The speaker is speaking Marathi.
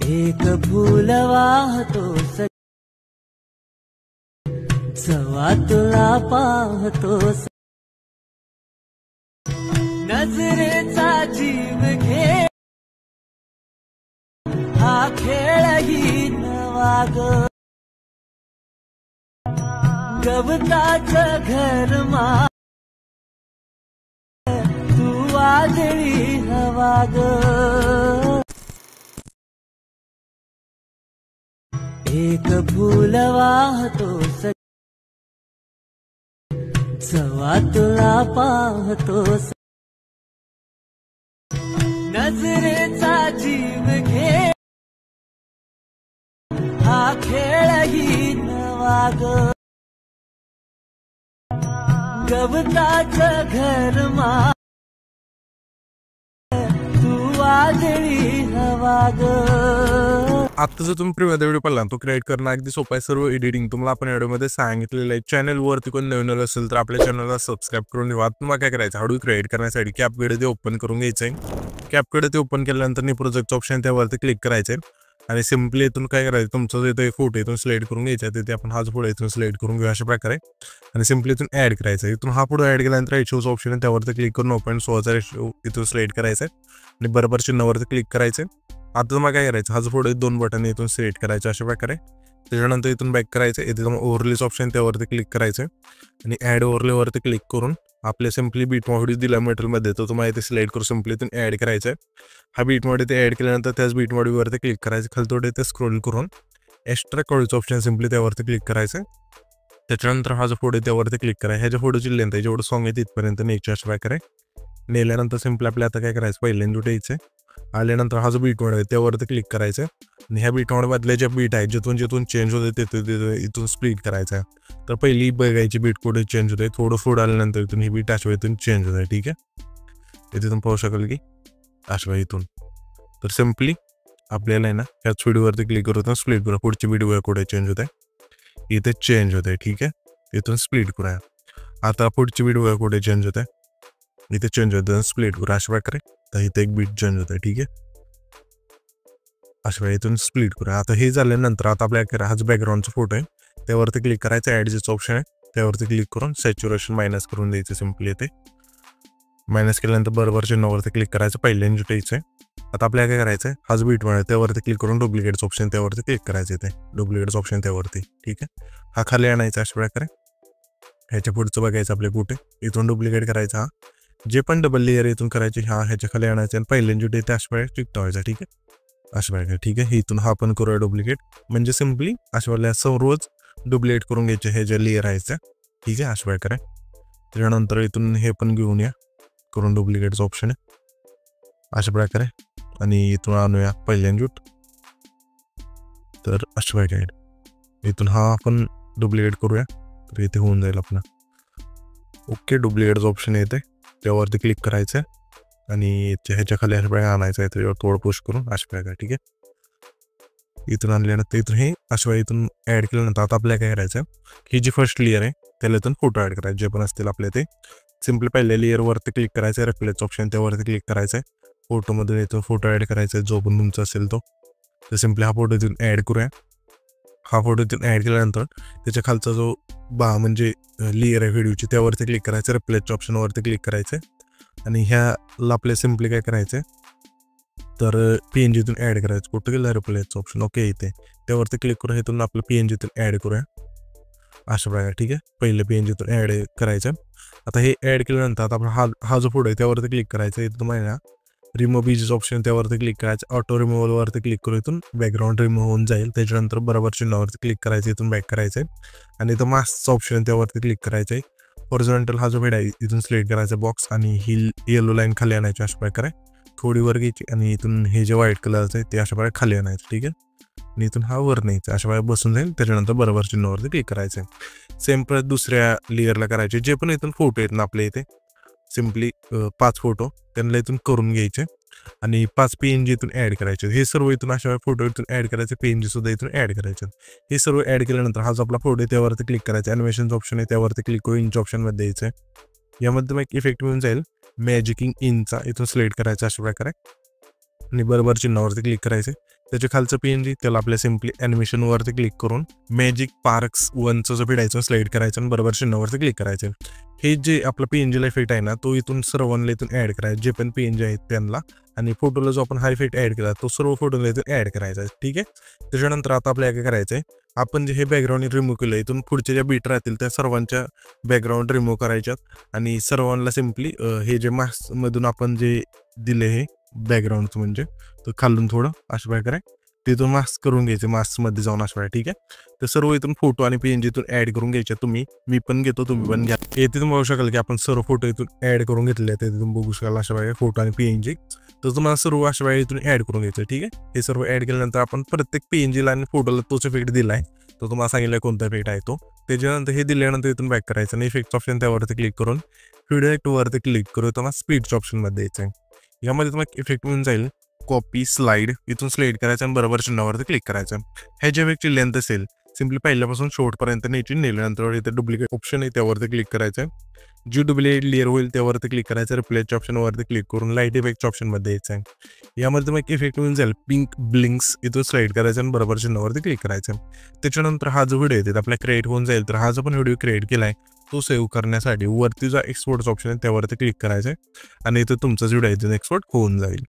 एक फूल वाहतो जवा तुला पाहतो नजरेचा जीव घे हा खेळही नवा ग गवताचं घर तू वादळी हवा ग एक फूल वाहतो जवा तुला पाहतो नजरेचा जीव घे हा खेळही नवा ग गवताचं घर तू वादळी हवा ग आता जर तुम्ही प्रीमियम व्हिडिओ पाहिला तो क्रिएट करणं अगदी सोपं आहे। सर्व एडिटिंग तुम्हाला आपण व्हिडिओमध्ये सांगितलेलं आहे। चॅनलवरती कोण नवीन असेल तर आपल्या चॅनलला सबस्क्राईब करून ठेवा। तुम्हाला काय करायचं व्हिडिओ क्रिएट करण्यासाठी कॅपकडे ते ओपन करून घ्यायचं आहे। कॅपकडे ते ओपन केल्यानंतर प्रोजेक्टचं ऑप्शन त्यावरती क्लिक करायचं आहे आणि सिम्पली इथून काय करायचं तुमचं जे फोटो इथून सिलेक्ट करून घ्यायचा तिथे आपण हाच फोटो इथून सिलेक्ट करून घेऊ अशा प्रकारे आणि सिम्पली इथून ऍड करायचं आहे। इथून हा फोटो ऍड केल्यानंतर रेशोचं ऑप्शन आहे त्यावरती क्लिक करून 0.16चा रेशो इथून सिलेक्ट करायचा आहे आणि बरोबर चिन्हावरती क्लिक करायचं आहे। आता तुम्हाला काय करायचं हा जो फोटो 2 बटन इथून सिलेक्ट करायचं अशा प्रकारे त्याच्यानंतर इथून बॅक करायचं इथे तुम्हाला ओव्हरलेच ऑप्शन त्यावरती क्लिक करायचं आणि ऍड ओव्हरलेवरती क्लिक करून आपले सिम्पली बीट मॉड दिला मेटलमध्ये तो तुम्हाला इथे सिलेक्ट करून सिम्पली इथून ऍड करायचं आहे। हा बीट मॉड इथे ऍड केल्यानंतर त्याच बीट मॉडवरती क्लिक करायचं खाली थोडं इथे स्क्रोल करून एक्स्ट्रा कॉलचं ऑप्शन सिम्पली त्यावरती क्लिक करायचं त्याच्यानंतर हा जो फोटो त्यावरती क्लिक करायचा ह्याच्या फोटोची लेंथ आहे जेवढं सॉंग आहे तिथपर्यंत न्यायची अशा प्रकारे नेल्यानंतर सिम्पली आपल्या आता काय करायचं पहिल्यांदा द्यायचं आल्यानंतर हा जो बीट मॉड आहे त्यावरती क्लिक करायचं आणि ह्या बीट मॉडमधले जे बीट आहे जिथून चेंज होते तिथे इथून स्प्लिट करायचं आहे। तर पहिली बघायची बीट कोड चेंज होते थोडं पुढे आल्यानंतर इथून ही बीट अशा इथून चेंज होते ठीक आहे इथे तुम्ही पाहू शकाल की अशा इथून तर सिम्पली आपल्याला आहे ना ह्याच व्हिडिओवरती क्लिक करू स्प्लिट करा पुढची व्हिडिओ कोड चेंज होत आहे इथे चेंज होत आहे ठीक आहे इथून स्प्लिट करूया आता पुढची व्हिडिओ कोड चेंज होत आहे इथे चेंज होतं स्प्लिट करू अशा प्रकारे तर इथे एक बीट चेंज होत आहे ठीक आहे अशा वेळी इथून स्प्लिट करूया। आता हे झाल्यानंतर आता आपल्याला हाच बॅकग्राऊंडचा फोटो आहे त्यावरती क्लिक करायचं ॲडजस्ट ऑप्शन आहे त्यावरती क्लिक करून सॅच्युरेशन मायनस करून द्यायचं सिम्पली इथे मायनस केल्यानंतर बरोबर चिन्हावरती क्लिक करायचं पहिल्यांदा द्यायचं आहे। आता आपल्याला काय करायचं हाच बीट आहे त्यावरती क्लिक करून डुप्लिकेट्स ऑप्शन त्यावरती क्लिक करायचं इथे डुप्लिकेट्स ऑप्शन त्यावरती ठीक आहे हा खाली आणायचा अशा प्रकारे ह्याच्या पुढचं बघायचं आपल्या कुठे इथून डुप्लिकेट करायचा हा जे पण डबल लेअर इथून करायची हा ह्याच्या खाली आणायचं आणि पहिल्यांदा इथे अशा प्रकारे चिकटवायचा ठीक आहे अशा प्रकारे ठीक आहे इथून हा पण करूया डुप्लिकेट म्हणजे सिम्पली अशा वेळेला सर्वच डुप्लिकेट करून घ्यायचे हे जे लेअर आहे ठीक आहे अशा प्रकारे त्याच्यानंतर इथून हे पण घेऊन या करून डुप्लिकेटचं ऑप्शन आहे अशा प्रकारे आणि इथून आणूया पहिल्यांदा तर अशा प्रकारे इथून हा आपण डुप्लिकेट करूया तर इथे होऊन जाईल आपला ओके डुप्लिकेटचं ऑप्शन येते त्यावरती क्लिक करायचं आणि ह्याच्या खाली अशा प्रकारे आणायचं आहे त्याच्यावर थोडं पुश करून अशा प्रकारे ठीक आहे इथून आणल्यानंतर इथून हे अशा वेळी इथून ऍड केल्यानंतर आता आपल्याला काय करायचं ही जी फर्स्ट लेअर आहे त्याला इथून फोटो ऍड करायचे जे पण असतील आपले ते सिम्पली पहिल्या लेअरवरती क्लिक करायचं आहे रिप्लेस ऑप्शन त्यावरती क्लिक करायचं आहे फोटोमध्ये इथून फोटो ऍड करायचा आहे जो पण तुमचा असेल तो तर सिम्पली हा फोटो इथून ऍड करूया हा फोटो इथून ऍड केल्यानंतर त्याच्या खालचा जो म्हणजे लेअर आहे व्हिडिओची त्यावरती क्लिक करायचं रिप्लेस ऑप्शनवरती क्लिक करायचं आणि ह्याला आपल्या सिम्पली काय करायचं तर PNGतून ऍड करायचं कुठं गेलं रिप्लेसचं ऑप्शन ओके इथे त्यावरती क्लिक करून इथून आपलं PNGतून ऍड करूया अशा प्रकारे ठीक आहे पहिलं PNGतून ऍड करायचं आता हे ऍड केल्यानंतर आता आपण हा जो फोटो आहे त्यावरती क्लिक करायचं इथून तुम्हाला रिमूव्ह बीजेस ऑप्शन त्यावरती क्लिक करायचं ऑटो रिमूव्हलवरती क्लिक करून इथून बॅकग्राऊंड रिमूव्ह होऊन जाईल त्याच्यानंतर बरोबर चिन्हावरती क्लिक करायचं इथून बॅक करायचं आणि इथं मास्कचं ऑप्शन त्यावरती क्लिक करायचं आहे हॉरिझॉन्टल हा जो हेड आहे इथून सिलेक्ट करायचा बॉक्स आणि ही येलो लाईन खाली आणायची अशा प्रकारे थोडी वर घ्यायची आणि इथून हे जे व्हाईट कलरचं आहे ते अशा प्रकारे खाली आणायचं ठीक आहे आणि इथून हा वर न्यायचा अशा प्रकारे बसून जाईल त्याच्यानंतर बरोबर चिन्हावरती क्लिक करायचं सेम परत दुसऱ्या लेअरला करायचे जे पण इथून फोटो आहेत ना आपल्या इथे सिम्पली 5 फोटो त्यांना इथून करून घ्यायचे आणि 5 PNG इथून ऍड करायचे हे सर्व इथून अशा फोटो इथून ऍड करायचे PNG सुद्धा इथून ऍड करायचे हे सर्व ऍड केल्यानंतर हा जो आपला फोटो आहे त्यावरती क्लिक करायचा ॲनिमेशनचं ऑप्शन आहे त्यावरती क्लिक करून इंच ऑप्शनमध्ये द्यायचं आहे यामध्ये मग इफेक्ट मिळून जाईल मॅजिकिंग इनचा इथून सिलेक्ट करायचा अशा प्रकारे आणि बरोबर चिन्हावरती क्लिक करायचे त्याच्या खालचं PNG त्याला आपल्या सिम्पली ॲनिमेशन वरती क्लिक करून मॅजिक पार्क्स 1चं जो फिटायचं स्लाईड करायचं आणि बरोबर चिन्हावरती क्लिक करायचं. हे जे आपला PNG ला इफेक्ट आहे ना तो इथून सर्वांना इथून ऍड करायचा, जे पण PNG आहेत त्यांना, आणि फोटोला जो आपण हा इफेक्ट ऍड केला तो सर्व फोटोला इथून ऍड करायचा आहे. ठीक आहे. त्याच्यानंतर आता आपल्याला काय करायचं आहे, आपण जे हे बॅकग्राऊंड रिमूव्ह केलं इथून पुढच्या ज्या बीट राहतील त्या सर्वांच्या बॅकग्राऊंड रिमूव्ह करायच्यात आणि सर्वांना सिम्पली हे जे मास्क मधून आपण जे दिले हे बॅकग्राऊंडचं म्हणजे तर खालून थोडं अशा प्रकारे तिथून मास्क करून घ्यायचे, मास्क मध्ये जाऊन अशा प्रकारे. ठीक आहे. तर सर्व इथून फोटो आणि PNG इथून ऍड करून घ्यायचे. मी पण घेतो, तुम्ही पण घ्या. हे तिथून बघू शकाल की आपण सर्व फोटो इथून ऍड करून घेतले आहेत. तिथून बघू शकाल अशा प्रकारे फोटो आणि PNG. तर तुम्हाला सर्व अशा वेळी इथून ऍड करून घ्यायचं. ठीक आहे. हे सर्व ऍड केल्यानंतर आपण प्रत्येक PNG आणि फोटोला तोच इफेक्ट दिलाय, तो तुम्हाला सांगितलं कोणता इफेक्ट आहे तो. त्याच्यानंतर हे दिल्यानंतर इथून बॅक करायचं आणि इफेक्ट ऑप्शन त्यावरती क्लिक करून फिडबॅक वरती क्लिक करून तुम्हाला स्पीडच्या ऑप्शन मध्ये द्यायचं आहे. यामध्ये तुम्हाला इफेक्ट मिळून जाईल कॉपी स्लाइड, इथून स्लाइड करायचं आणि बरोबर चिन्हावरती क्लिक करायचं. ह्याच्या इफेक्टची लेंथ असेल सिम्पली पहिल्यापासून शेवटपर्यंत न्यायची, नेल्यानंतर इथे डुप्लिकेट ऑप्शन आहे त्यावरती क्लिक करायचं. जी डुप्लिकेट लेअर होईल त्यावरती क्लिक करायचं, रिप्लेसच्या ऑप्शन वरती क्लिक करून लाईट इफेक्टच्या ऑप्शन मध्ये द्यायचं आहे. यामध्ये तुम्हाला इफेक्ट मिळून जाईल पिंक ब्लिंक्स, इथून स्लाइड करायचं आणि बरोबर चिन्हावरती क्लिक करायचं. त्याच्यानंतर हा जो व्हिडिओ आहे आपला क्रिएट होऊन जाईल. तर हा जो पण व्हिडिओ क्रिएट केलाय तो सेव्ह करण्यासाठी वरती जो एक्सपोर्टचा ऑप्शन आहे त्यावरती क्लिक करायचं आणि इथे तुमचा व्हिडिओ आहे एक्सपोर्ट होऊन जाईल.